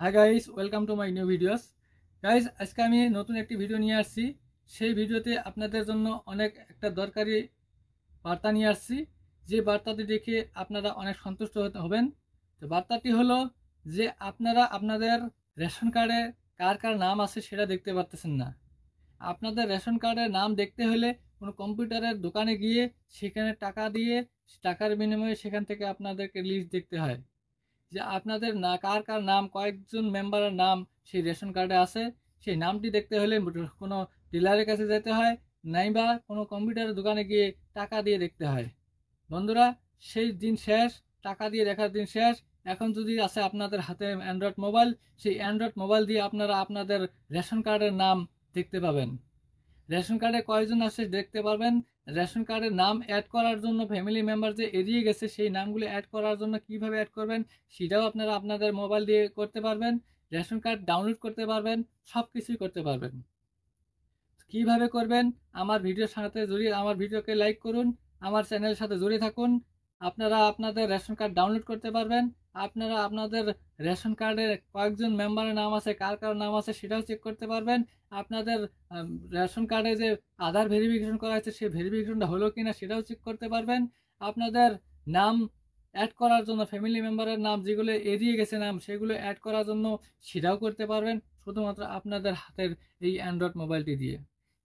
Hi guys, welcome to my new videos. Guys, আজকে আমি নতুন একটি ভিডিও নিয়ে আসছি। সেই ভিডিওতে আপনাদের জন্য অনেক একটা দরকারি বার্তা নিয়ে আসছি, যে বার্তাটি দেখে আপনারা অনেক সন্তুষ্ট হবেন। তো বার্তাটি হলো যে আপনারা আপনাদের রেশন কার্ডে কার কার নাম আছে সেটা দেখতে পারতেছেন না। আপনাদের রেশন কার্ডের নাম দেখতে হলে কোনো কম্পিউটারের দোকানে গিয়ে সেখানে টাকা দিয়ে টাকার বিনিময়ে সেখান থেকে আপনাদেরকে লিস্ট দেখতে হয় যে আপনাদের না কার কার নাম, কয়েকজন মেম্বারের নাম সেই রেশন কার্ডে আছে। সেই নামটি দেখতে হলে কোনো ডিলারের কাছে যেতে হয়, নাইবা কোনো কম্পিউটারের দোকানে গিয়ে টাকা দিয়ে দেখতে হয়। বন্ধুরা, সেই দিন শেষ, টাকা দিয়ে দেখার দিন শেষ। এখন যদি আছে আপনাদের হাতে অ্যান্ড্রয়েড মোবাইল, সেই অ্যান্ড্রয়েড মোবাইল দিয়ে আপনারা আপনাদের রেশন কার্ডের নাম দেখতে পাবেন। রেশন কার্ডে কয়জন আছে দেখতে পারবেন। রেশন কার্ডের নাম অ্যাড করার জন্য ফ্যামিলি মেম্বার যে এড়িয়ে গেছে সেই নামগুলো অ্যাড করার জন্য কিভাবে অ্যাড করবেন সেটাও আপনারা আপনাদের মোবাইল দিয়ে করতে পারবেন। রেশন কার্ড ডাউনলোড করতে পারবেন, সব কিছুই করতে পারবেন। কিভাবে করবেন আমার ভিডিওর সাথে জড়িয়ে, আমার ভিডিওকে লাইক করুন, আমার চ্যানেলের সাথে জড়িয়ে থাকুন। আপনারা আপনাদের রেশন কার্ড ডাউনলোড করতে পারবেন। আপনারা আপনাদের রেশন কার্ডের কয়েকজন মেম্বারের নাম আছে, কার কার নাম আছে সেটাও চেক করতে পারবেন। আপনাদের রেশন কার্ডে যে আধার ভেরিফিকেশন করা হয়েছে সেই ভেরিফিকেশনটা হলো কিনা সেটাও চেক করতে পারবেন। আপনাদের নাম অ্যাড করার জন্য ফ্যামিলি মেম্বারের নাম যেগুলো এড়িয়ে গেছে নাম সেগুলো অ্যাড করার জন্য সেটাও করতে পারবেন, শুধুমাত্র আপনাদের হাতের এই অ্যান্ড্রয়েড মোবাইলটি দিয়ে।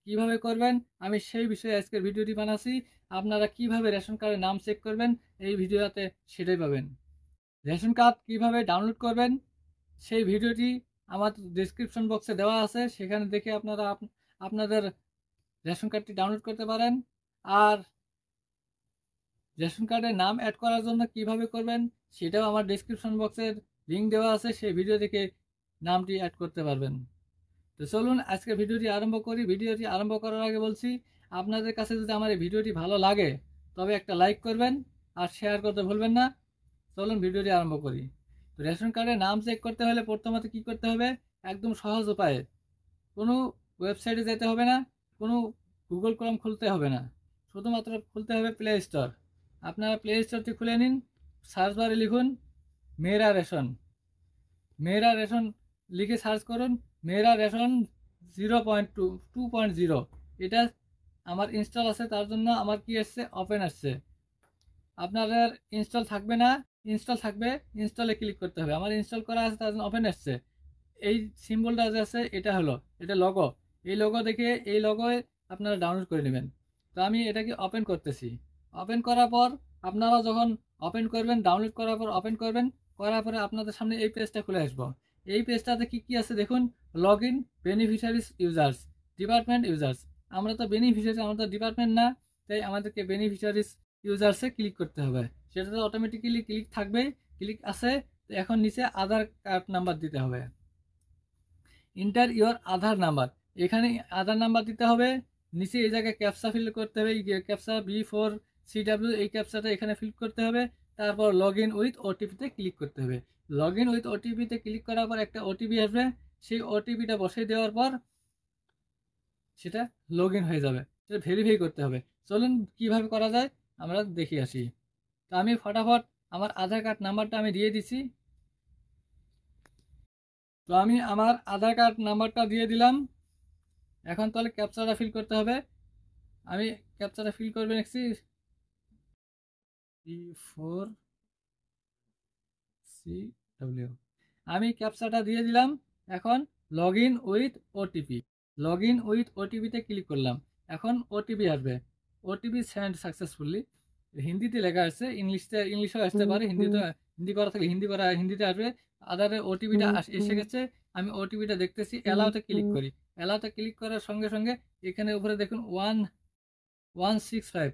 কিভাবে করবেন আমি সেই বিষয়ে আজকের ভিডিওটি বানাচ্ছি। আপনারা কিভাবে রেশন কার্ডের নাম চেক করবেন এই ভিডিওতে সেটাই পাবেন। রেশন কার্ড কিভাবে ডাউনলোড করবেন সেই ভিডিওটি আমার ডিসক্রিপশন বক্সে দেওয়া আছে, সেখানে দেখে আপনারা আপনাদের রেশন কার্ডটি ডাউনলোড করতে পারেন। আর রেশন কার্ডের নাম অ্যাড করার জন্য কিভাবে করবেন সেটাও আমার ডিসক্রিপশন বক্সের লিঙ্ক দেওয়া আছে, সেই ভিডিও দেখে নামটি অ্যাড করতে পারবেন। তো চলুন আজকে ভিডিওটি আরম্ভ করি। ভিডিওটি আরম্ভ করার আগে বলছি, আপনাদের কাছে যদি আমার এই ভিডিওটি ভালো লাগে তবে একটা লাইক করবেন আর শেয়ার করতে ভুলবেন না। চলুন ভিডিওটি আরম্ভ করি। তো রেশন কার্ডের নাম চেক করতে হলে প্রথমত কী করতে হবে, একদম সহজ উপায়ে, কোনো ওয়েবসাইটে যেতে হবে না, কোনো গুগল ক্রোম খুলতে হবে না, শুধুমাত্র খুলতে হবে প্লে স্টোর। আপনারা প্লে স্টোরটি খুলে নিন, সার্চ বারে লিখুন মেরা রেশন। মেরা রেশন লিখে সার্চ করুন। মেরা রেশন 0.2.0, এটা আমার ইনস্টল আছে, তার জন্য আমার কি আসছে, ওপেন আসছে। আপনাদের ইনস্টল থাকবে না, ইনস্টল থাকবে, ইনস্টলে ক্লিক করতে হবে। আমার ইনস্টল করা আছে তার জন্য ওপেন আসছে। এই সিম্বলটা যে আছে এটা হলো, এটা লগো। এই লগো দেখে এই লগোয় আপনারা ডাউনলোড করে নেবেন। তো আমি এটাকে ওপেন করতেছি। ওপেন করার পর আপনারা যখন ওপেন করবেন, ডাউনলোড করার পর ওপেন করবেন, করার পরে আপনাদের সামনে এই পেজটা খুলে আসবো। এই পেজটাতে কি কি আছে দেখুন, log in, beneficiaries, users, department, users. আমরা তো বেনিফিশিয়ারি, আমরা তো ডিপার্টমেন্ট না, তাই আমাদেরকে বেনিফিশিয়ারিজ ইউজার্সে ক্লিক করতে হবে। সেটাতে অটোমেটিক্যালি ক্লিক থাকবে, ক্লিক আছে। তো এখন নিচে আধার কার্ড নাম্বার দিতে হবে, ইন্টার ইওর আধার নাম্বার। এখানে আধার নাম্বার দিতে হবে। নিচে এই জায়গায় ক্যাপসা ফিল করতে হবে, ক্যাপসা B4CW, এই ক্যাপসাটা এখানে ফিল করতে হবে। তারপর লগ ইন উইথ ওটিপিতে ক্লিক করতে হবে। লগ ইন উইথ ওটিপিতে ক্লিক করার পর একটা ওটিপি আসবে, সেই ওটিপিটা বসিয়ে দেওয়ার পর সেটা লগ ইন হয়ে যাবে। সেটা ভেরিফাই করতে হবে। চলুন কিভাবে করা যায় আমরা দেখে আসি। তো আমি ফটাফট আমার আধার কার্ড নাম্বারটা আমি দিয়ে দিছি। তো আমি আমার আধার কার্ড নাম্বারটা দিয়ে দিলাম। এখন তাহলে ক্যাপচাটা ফিল করতে হবে। আমি ক্যাপচাটা ফিল করবে দেখছি B4CW। আমি ক্যাপচাটা দিয়ে দিলাম। এখন log in with OTP, log in with ওটিপিতে ক্লিক করলাম। এখন ওটিপি আসবে, ওটিপি সেন্ড সাকসেসফুলি। হিন্দিতে লেখা আছে, ইংলিশেও আসতে পারে, হিন্দিতে, হিন্দি করা থাকলে হিন্দি করা, হিন্দিতে আসবে। আধারে ওটিপিটা এসে গেছে। আমি ওটিপিটা দেখতেছি, অ্যালাউতে ক্লিক করি। অ্যালাউতে ক্লিক করার সঙ্গে সঙ্গে এখানে উপরে দেখুন 165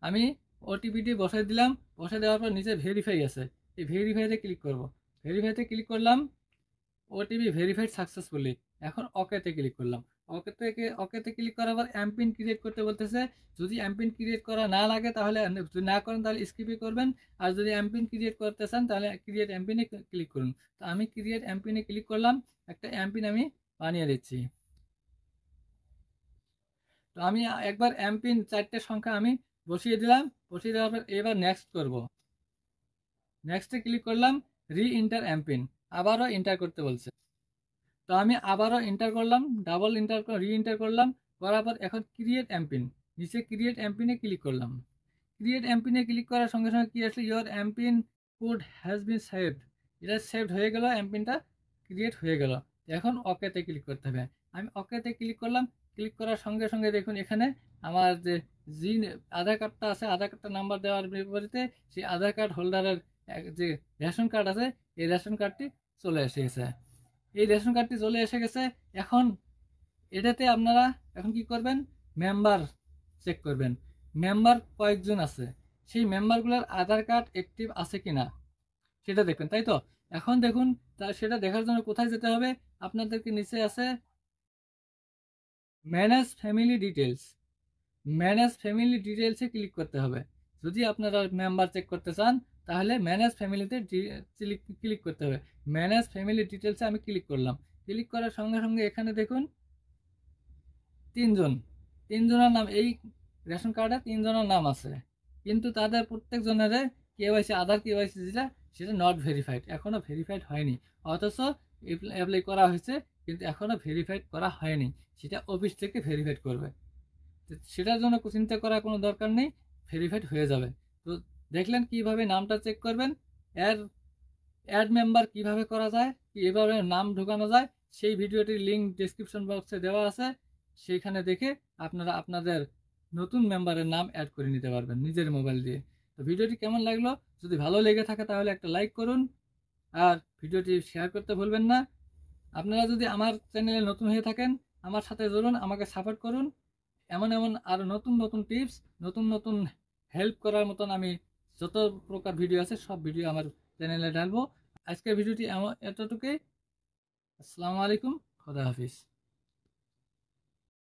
আমি ওটিপিটি বসাই দিলাম। বসাই দেওয়ার পর নিচে ভেরিফাই আছে, এই ভেরিফাইতে ক্লিক করব। ভেরিফাইতে ক্লিক করলাম, ওটিপি ভেরিফাইড সাকসেসফুলি। এখন ওকেতে ক্লিক করলাম। ওকেতে ক্লিক করার পর এমপিন ক্রিয়েট করতে বলতেছে। যদি এমপিন ক্রিয়েট করা না লাগে তাহলে, যদি না করেন তাহলে স্কিপই করবেন। আর যদি এমপিন ক্রিয়েট করতে চান তাহলে ক্রিয়েট এমপিনে ক্লিক করুন। তো আমি ক্রিয়েট এমপিনে ক্লিক করলাম, একটা এমপিন আমি বানিয়ে দিচ্ছি। তো আমি একবার এমপিন 4টে সংখ্যা আমি বসিয়ে দিলাম। বসিয়ে দেওয়ার পর এবার নেক্সট করব। নেক্সটে ক্লিক করলাম, রি ইন্টার এমপিন, আবারও এন্টার করতে বলছে। তো আমি আবারও এন্টার করলাম, ডাবল এন্টার রি এন্টার করলাম, করার পর এখন ক্রিয়েট এমপিন, নিচে ক্রিয়েট এমপিনে ক্লিক করলাম। ক্রিয়েট এমপিনে ক্লিক করার সঙ্গে সঙ্গে কি আসলে, your MPIN code has been saved, এটা সেভড হয়ে গেল, এমপিনটা ক্রিয়েট হয়ে গেল। এখন ওকেতে ক্লিক করতে হবে। আমি ওকেতে ক্লিক করলাম। ক্লিক করার সঙ্গে সঙ্গে দেখুন এখানে আমার যে জি আধার কার্ডটা আছে, আধার কার্ডটা নাম্বার দেওয়ার বিপরীতে সেই আধার কার্ড হোল্ডারের যে রেশন কার্ড আছে, এই রেশন কার্ডটি চলে এসে গেছে। এই রেশন কার্ডটি চলে এসে গেছে। এখন এটাতে আপনারা এখন কি করবেন, মেম্বার চেক করবেন। মেম্বার কয়েকজন আছে, সেই মেম্বারগুলোর আধার কার্ড অ্যাক্টিভ আছে কিনা সেটা দেখবেন, তাই তো। এখন দেখুন, তা সেটা দেখার জন্য কোথায় যেতে হবে, আপনাদেরকে নিচে আছে manage family details, manage family ডিটেলসে ক্লিক করতে হবে। যদি আপনারা মেম্বার চেক করতে চান তাহলে ম্যানেজ ফ্যামিলিতে ক্লিক করতে হবে। ম্যানেজ ফ্যামিলি ডিটেলসে আমি ক্লিক করলাম। ক্লিক করার সঙ্গে সঙ্গে এখানে দেখুন তিনজনের নাম, এই রেশন কার্ডে তিনজনের নাম আছে, কিন্তু তাদের প্রত্যেকজনের কেওয়াইসি, আধার কেওয়াইসি যেটা সেটা নট ভেরিফাইড, এখনও ভেরিফাইড হয়নি। অথচ অ্যাপ্লাই করা হয়েছে কিন্তু এখনও ভেরিফাইড করা হয়নি, সেটা অফিস থেকে ভেরিফাইড করবে। সেটার জন্য চিন্তা করার কোনো দরকার নেই, ভেরিফাইড হয়ে যাবে। তো দেখলেন কিভাবে নামটা চেক করবেন। অ্যাড মেম্বার কিভাবে করা যায়, কীভাবে নাম ঢোকানো যায়, সেই ভিডিওটির লিঙ্ক ডেসক্রিপশন বক্সে দেওয়া আছে, সেইখানে দেখে আপনারা আপনাদের নতুন মেম্বারের নাম অ্যাড করে নিতে পারবেন নিজের মোবাইল দিয়ে। তো ভিডিওটি কেমন লাগলো, যদি ভালো লেগে থাকে তাহলে একটা লাইক করুন, আর ভিডিওটি শেয়ার করতে ভুলবেন না। আপনারা যদি আমার চ্যানেলে নতুন হয়ে থাকেন, আমার সাথে জড়ুন, আমাকে সাপোর্ট করুন। এমন এমন আরও নতুন নতুন টিপস, নতুন নতুন হেল্প করার মতন আমি যত প্রকার ভিডিও আছে সব ভিডিও আমার চ্যানেলে ঢালবো। আজকের ভিডিওটি এতটুকুই। আসসালামু আলাইকুম, খোদা হাফিজ।